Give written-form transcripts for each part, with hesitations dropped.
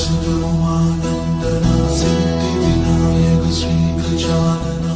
सुधोमानन्दना सिद्धिविनायक श्रीगजानना।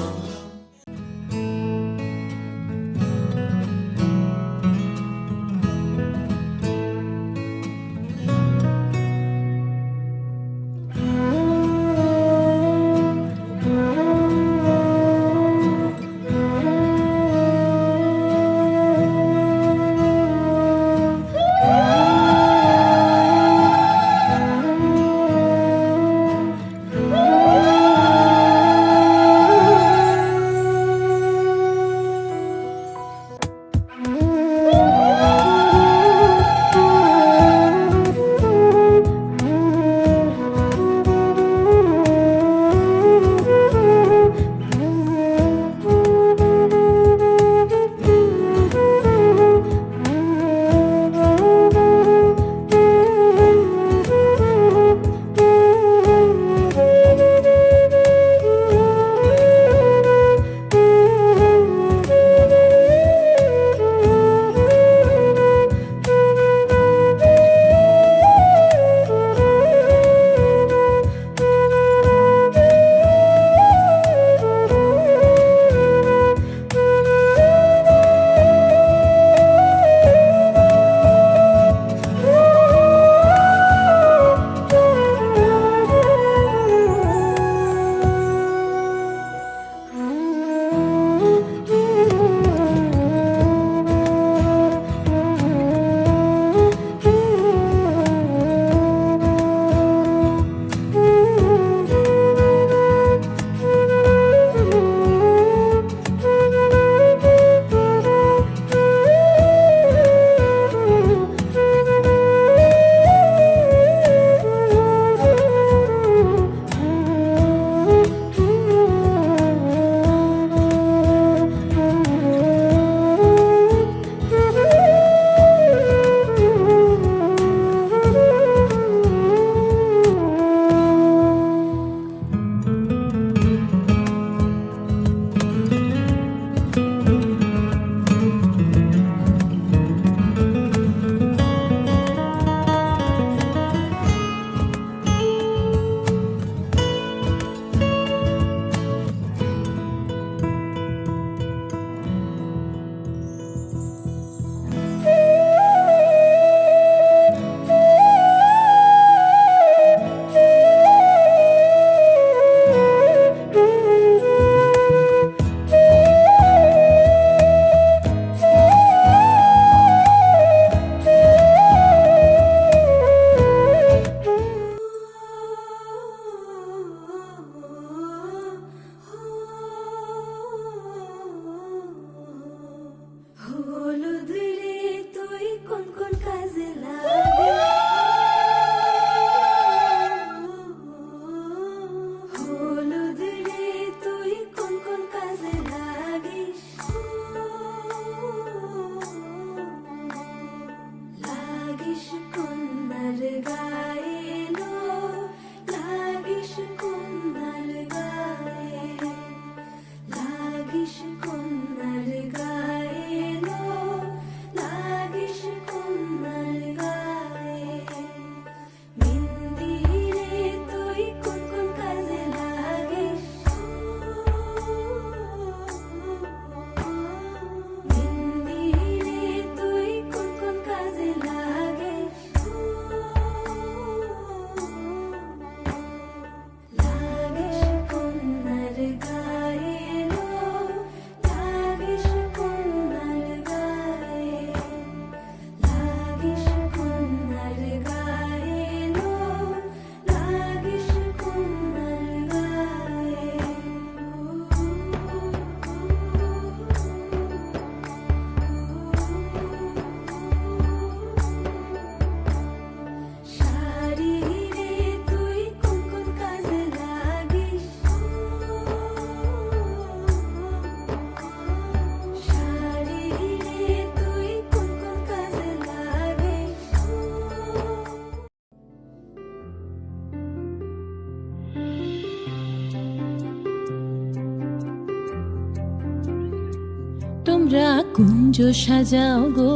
তোমরা কুঞ্জ সাজাও গো,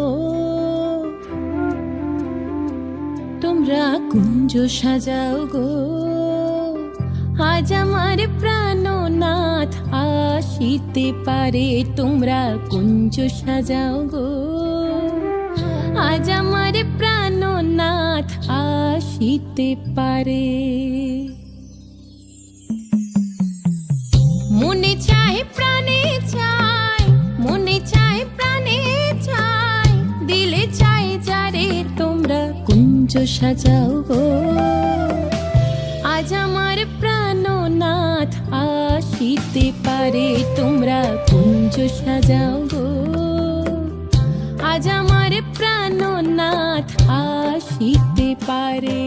তোমরা কুঞ্জ সাজাও গো, আজ আমার প্রাণনাথ আসিতে পারে। তোমরা কুঞ্জ সাজাও গো, আজ আমার প্রাণনাথ আসিতে পারে। মনে চায় প্রাণে চায়, মনে চায় প্রাণে চায়, দিলে চায় যারে। তোমরা কুঞ্জ সাজাও গো, আজ আমার প্রাণনাথ আসিতে পারে। তোমরা কুঞ্জ সাজাও গো, আজ আমার প্রাণনাথ আসিতে পারে।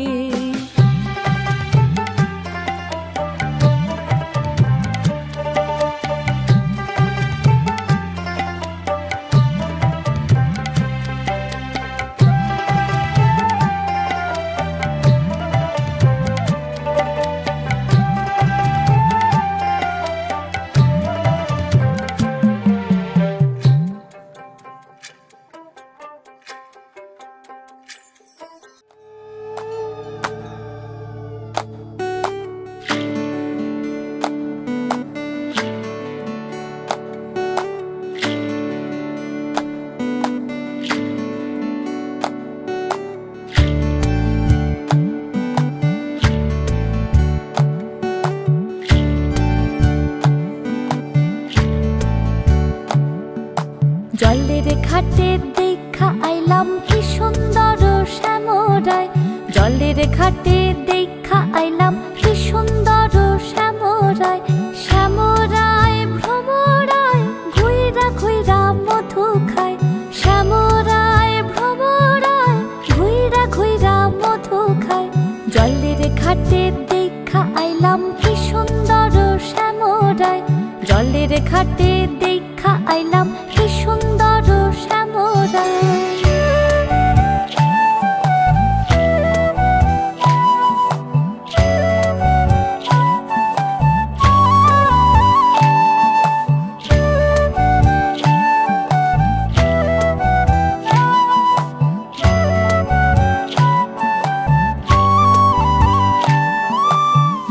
জলের ঘাটে দেখা আইলাম কি সুন্দর শ্যামরায়, জলের ঘাটে দেখা আইলাম কি সুন্দর শ্যামরায়। শ্যামরায় ভ্রমরায় ঘুইরা ঘুইরা মধু খায়, শ্যামরায় ভ্রমরায় ঘুইরা ঘুইরা মধু খায়। জলের ঘাটে দেখা আইলাম কি সুন্দর শ্যামরায়, জলের ঘাটে দেখা আইলাম কি সুন্দর শ্যামরায়।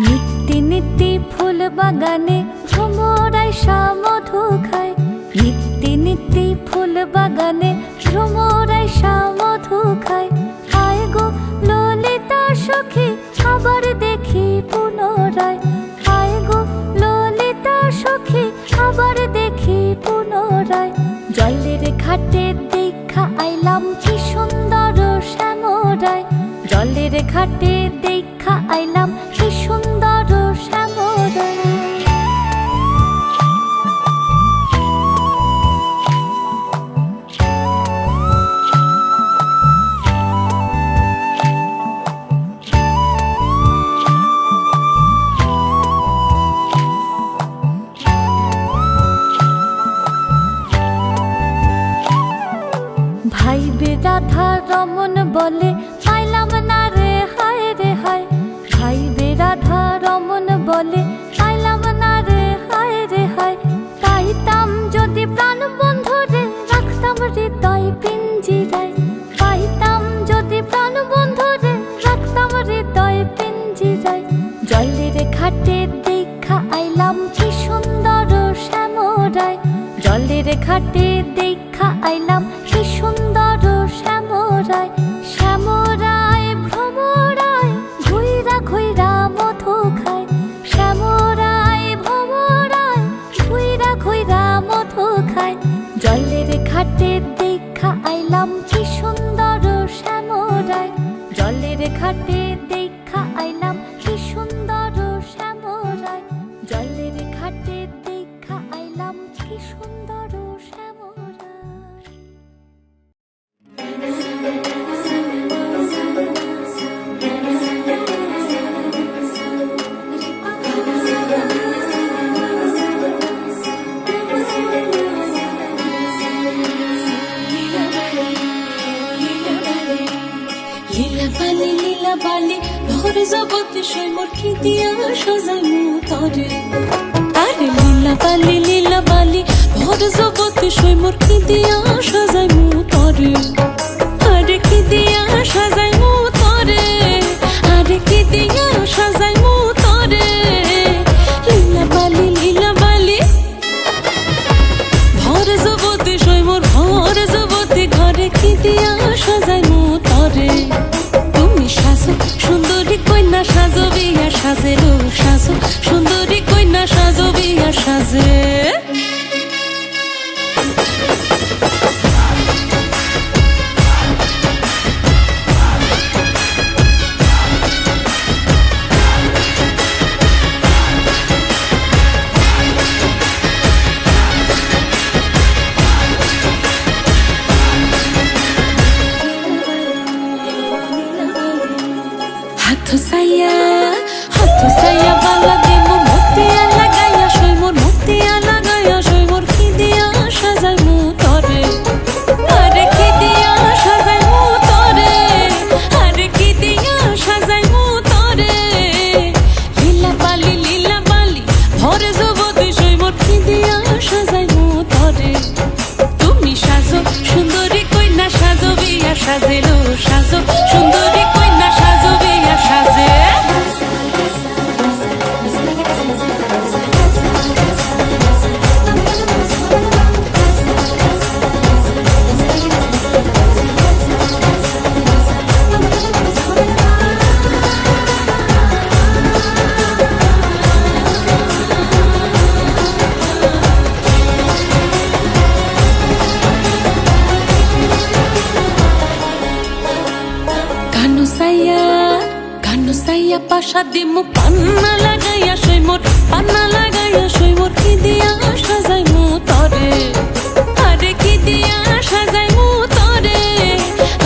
নিত্যি নিত্যি ফুল বাগানে ভ্রমরায় মধু খায়, নিত্যি নিত্যি ফুল বাগানে ভ্রমরায় মধু খায়। আয় গো ললিতা সখী আবার দেখি পুনরায়, আয় গো ললিতা সখী আবার দেখি পুনরায়। জলের ঘাটে দেখা আইলাম কি সুন্দর শ্যামরায়, জলের ঘাটে দেখা আইলাম কি সুন্দর শ্যামরায়। ভাই বে রাধা রমন বলে পাইলাম না রে হায় রে হায়, ভাই বে রাধা রমন বলে পাইলাম না রে হায় রে হায়। পাইতাম যদি প্রাণ বন্ধু রে রাখতাম হৃদয় পিঞ্জিরায়, পাইতাম যদি প্রাণ বন্ধু রে রাখতাম হৃদয় পিঞ্জিরায়। জলের ঘাটে দেখা আইলাম কি সুন্দর শ্যামরায়, জলের ঘাটে দেখা আইলাম কি সুন্দর শ্যামরায়। শ্যামরায় ভ্রমরায় ঘুইরা ঘুইরা মধু খায়, শ্যামরায় ভ্রমরায় ঘুইরা ঘুইরা মধু খায়। জলের ঘাটে দেখা আইলাম কি সুন্দর শ্যামরায়, জলের ঘাটে দেখা আইলাম কি সুন্দর শ্যামরায়, জলের ঘাটে দেখা আইলাম কি সুন্দর শ্যামরায়। লীলাবালি লীলাবালি ভোর জগতে সৈমর কি দিয়া সাজাইমু তরে। আরে লীলাবালি লীলাবালি ভোর জগতে সৈমর কি দিয়া সাজাইমু তরে, আরে কি দিয়া সাজাইমু তরে। সাজো বিয়া সাজেলো সাজো সুন্দরী কন্যা সাজো বিয়া সাজে হাতো সাইয়া বালা দে মোর মতিয়া লাগাইয়া সই মোর মতিয়া লাগাইয়া সই মোর কি দিয়া সাজাই মু তরে আরে কি দিয়া সাজাই মু তরে আরে কি দিয়া সাজাই মু তরে লীলা বালি ভরে যুবতী সই মোর কি দিয়া সাজাই মু তরে তুমি সাজো সুন্দরী কন্যা সাজো বিয়া সাজেলো সাজো সুন্দরী কন্যা সাজো বিয়া সাজে গানো সাইয়া পাশা দিমু পান্না লাগাইয়া সই মোর পান্না লাগাইয়া সই মোর কি দিয়া সাজাই মু তরে আরে কি দিয়া সাজাই মু তরে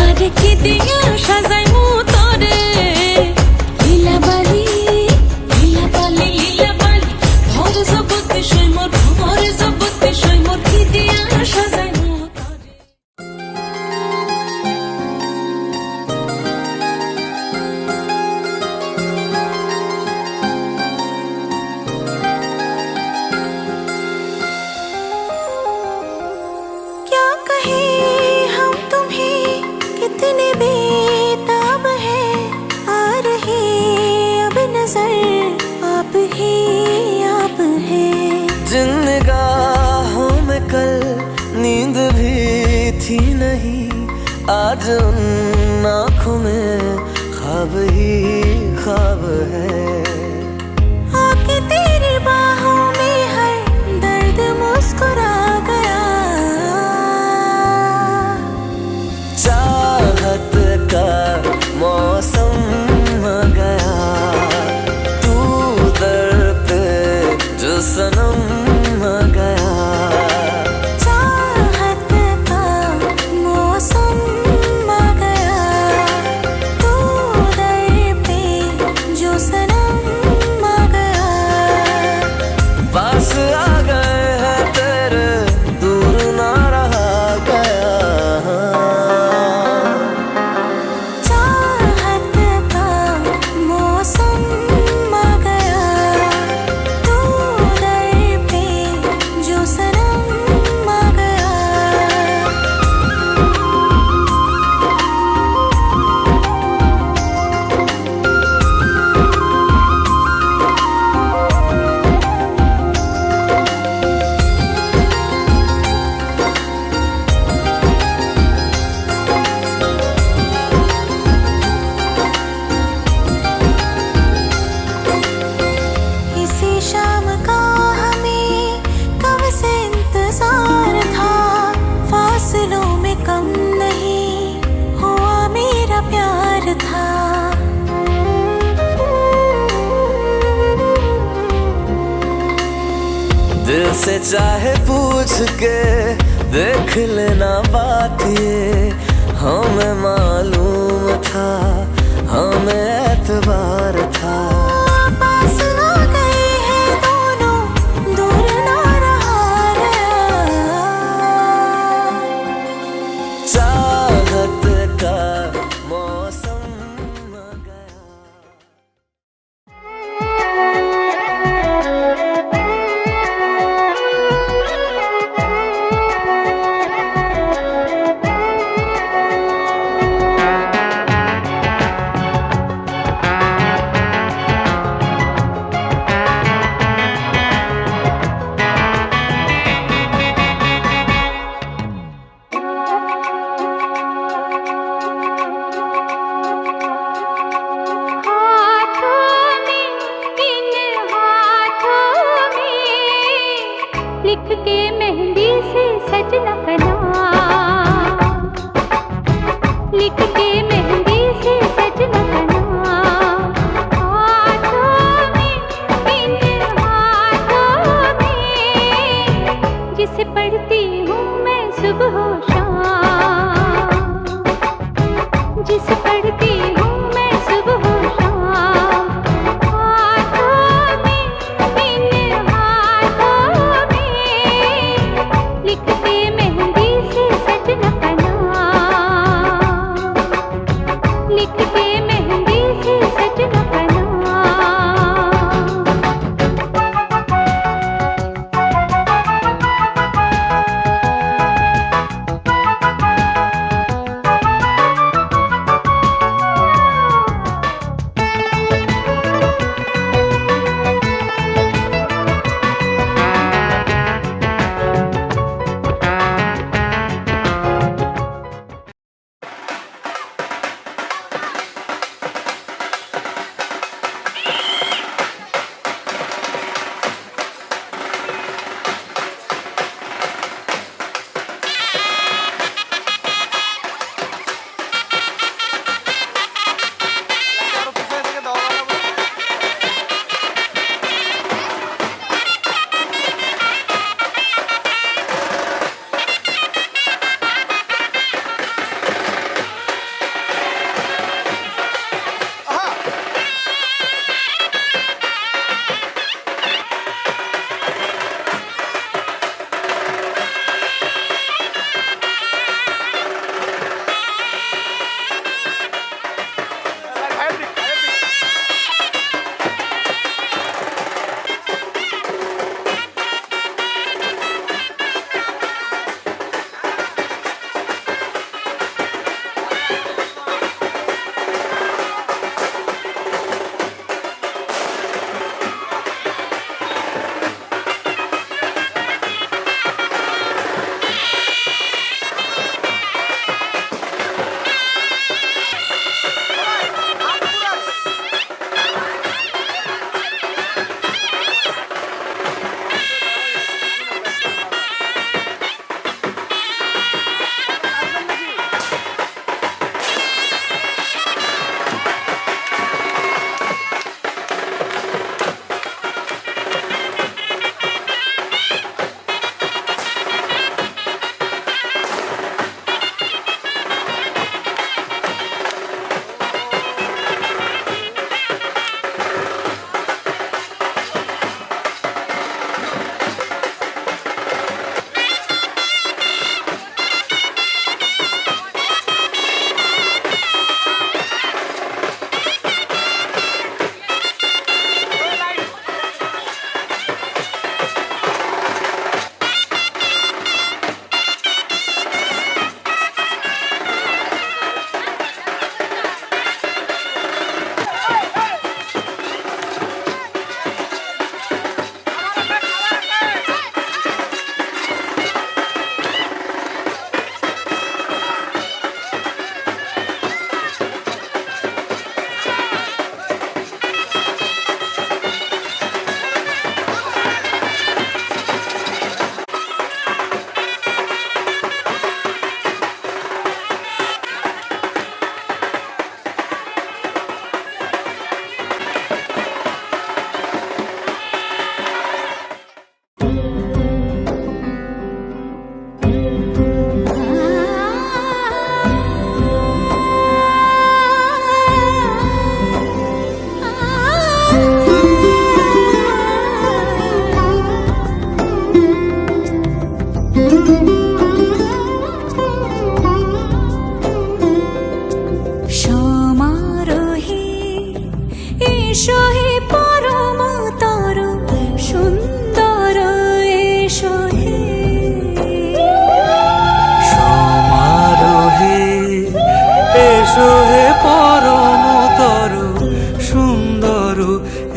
আরে কি দিয়া সাজাই মু তরে লীলা বালি ভরে যুবতী সই মোর ভরে যুবতী সই মোর কি দিয়া সাজাই মু তরে जिन निगाहों में कल नींद भी थी नहीं आज उन आँखों में ख्वाब ही ख्वाब है आके तेरी बाहों में हर दर्द मुस्कुरा गया चाहत का मौसम आ गया तू दर पे जो सनम आ गया चाहत का मौसम आ गया तू दर पे जो सनम आ गया पास आ गए हैं तेरे दूर ना रहा गया चाहत का मौसम आ गया तू दर पे जो सनम आ गया इसी शाम का हमें कब से इंतजार था फासलों में कम नहीं हुआ मेरा प्यार था दिल से चाहे पूछ के देख लेना बात ये हमें मालूम था हमें एतबार था पास आ गए हैं दोनों दूर ना रहा गया चाहत का मौसम आ गया के मेहंदी से सजना का नाम, लिख के मेहंदी से सजना का नाम, हाथों में, इन हाथों में, जिसे पढ़ती हूँ मैं सुबह शाम, जिसे पढ़ती हूँ मैं सुबह शाम, हाथों में, इन हाथों में, लिख के मेहंदी से सजना का नाम, लिख के मेहंदी से सजना का नाम।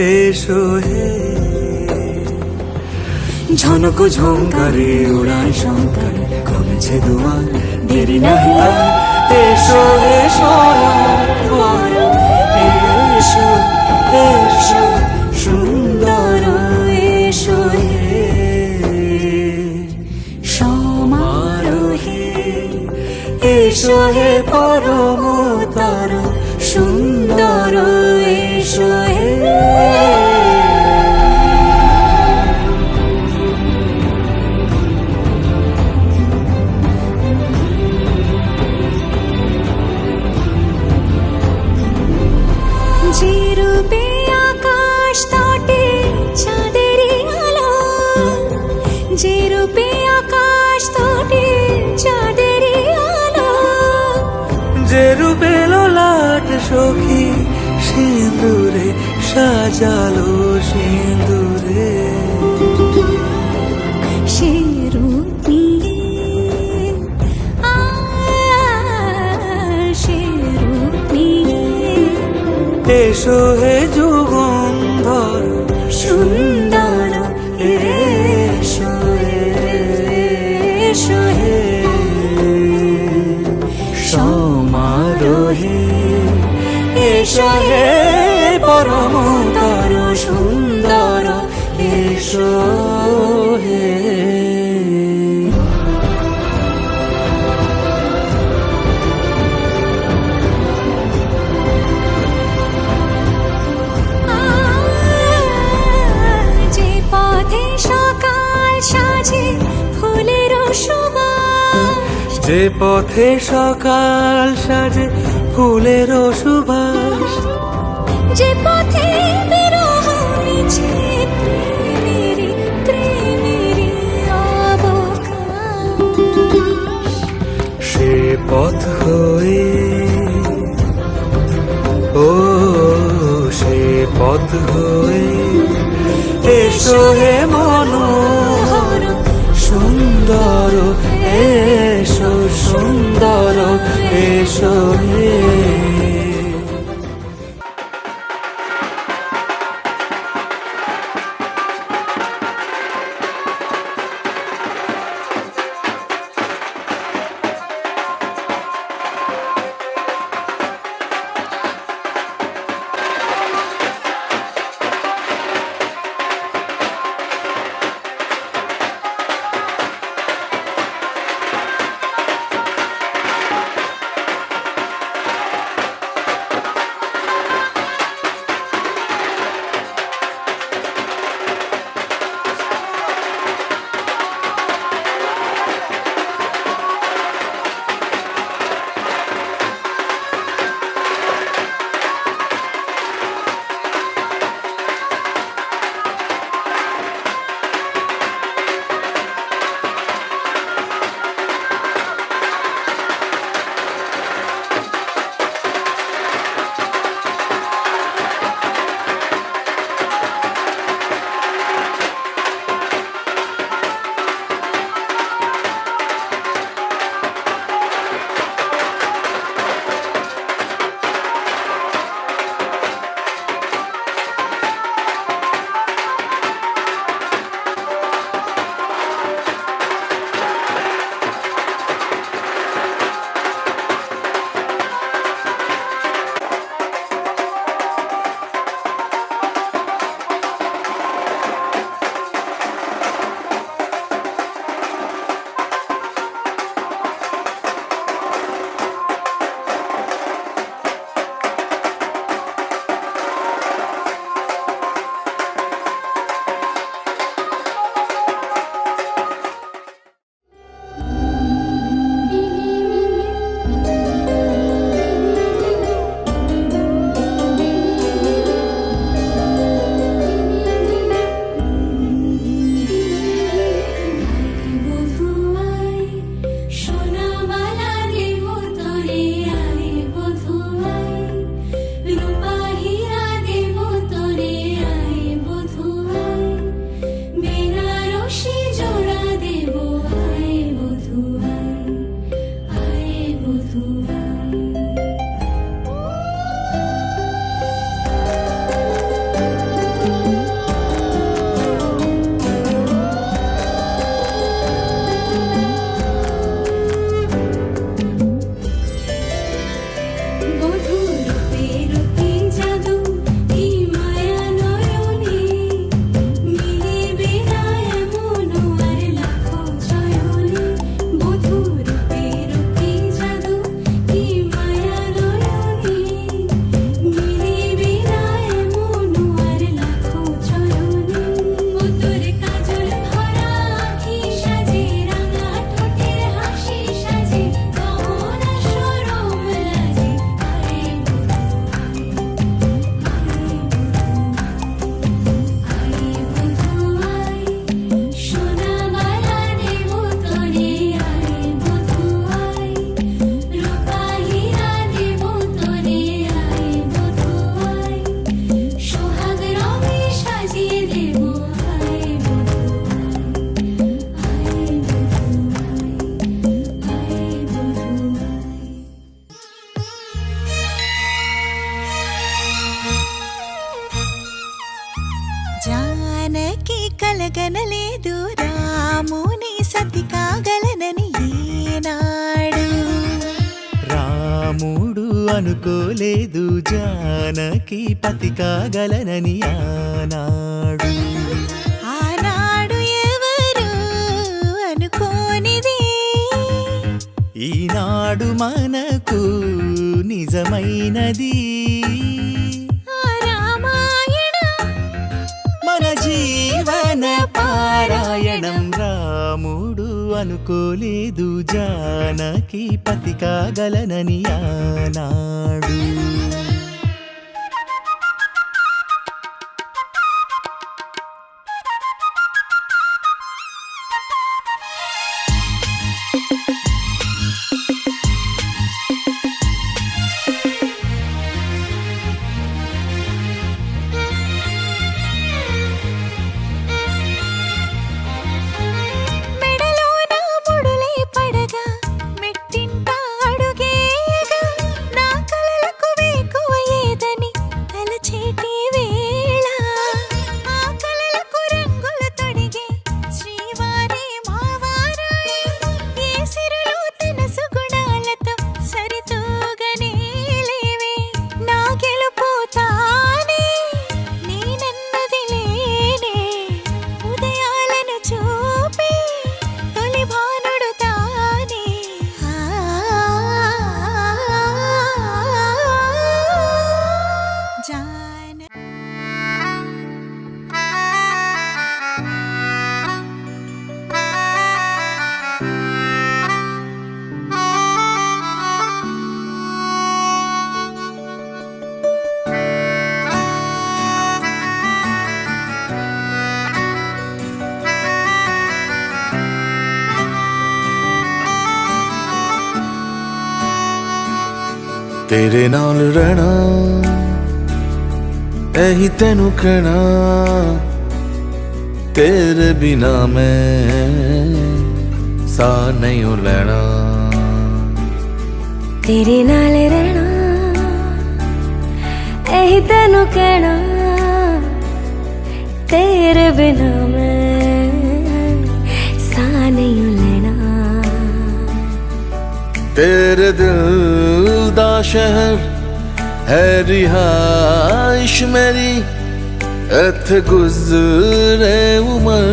এসো হে ঝনক ঝঙ্কারে উড়ায় শঙ্কার কমেছে দুয়ার দেরি নাহি আর এসো এসো এসো এসো সুন্দর এসো হে সিঁদুরে সাজালো সিঁদুরে সে রূপ নিয়ে সে রূপ নিয়ে এসো হে যুগন্ধর সুন্দর এসো এসো হে সমারোহে এসো হে পরমতর সুন্দর এসো হে যে পথে সকাল সাজে ফুলের সুবাস যে পথে সকাল সাজে ফুলের সুবাস যে পথে বিরহ মিছে প্রেমেরই প্রেমেরই অবকাশ সে পথ হয়ে ও সে পথ হয়ে এসো হে মনোহর সুন্দর এসো সুন্দর এসো হে కలగనలేదు రాముని సతి కాగలనని ఏనాడు. రాముడు అనుకోలేదు జానకి పతి కాగలనని ఆనాడు. ఆనాడు ఎవరు అనుకోనిది ఈనాడు మనకు నిజమైనది. ఆ రామాయణం మన జీవన పారాయణం. రాముడు అనుకోలేదు జానకి పతి కాగలనని ఆనాడు. మెడలో నా ముడులే పడగా మెట్టింట అడుగేయగా నా కలలకు వేకువ ఏదని తలచేటి వేళ ఆ కలలకు రంగులు తొడిగే శ్రీవారే మావారాయే ఏ సిరులు తన సుగుణాలతో సరితూగనే లేవే నా గెలుపు తానే నేనన్నది లేనే ఉదయాలను చూపే తొలి భానుడు తానే జాన तेरे नाल रहना ऐही तेनू कहना तेरे बिना मैं सा नहीं हो लेना तेरे नाल रहना यही तेनू कहना तेरे बिना मैं सा नहीं लेना तेरे दिल दा शहर है रिहाइश मेरी इत्थे गुजरे उमर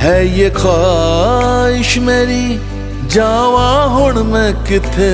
है ये ख्वाहिश मेरी जावा हुण मैं किथे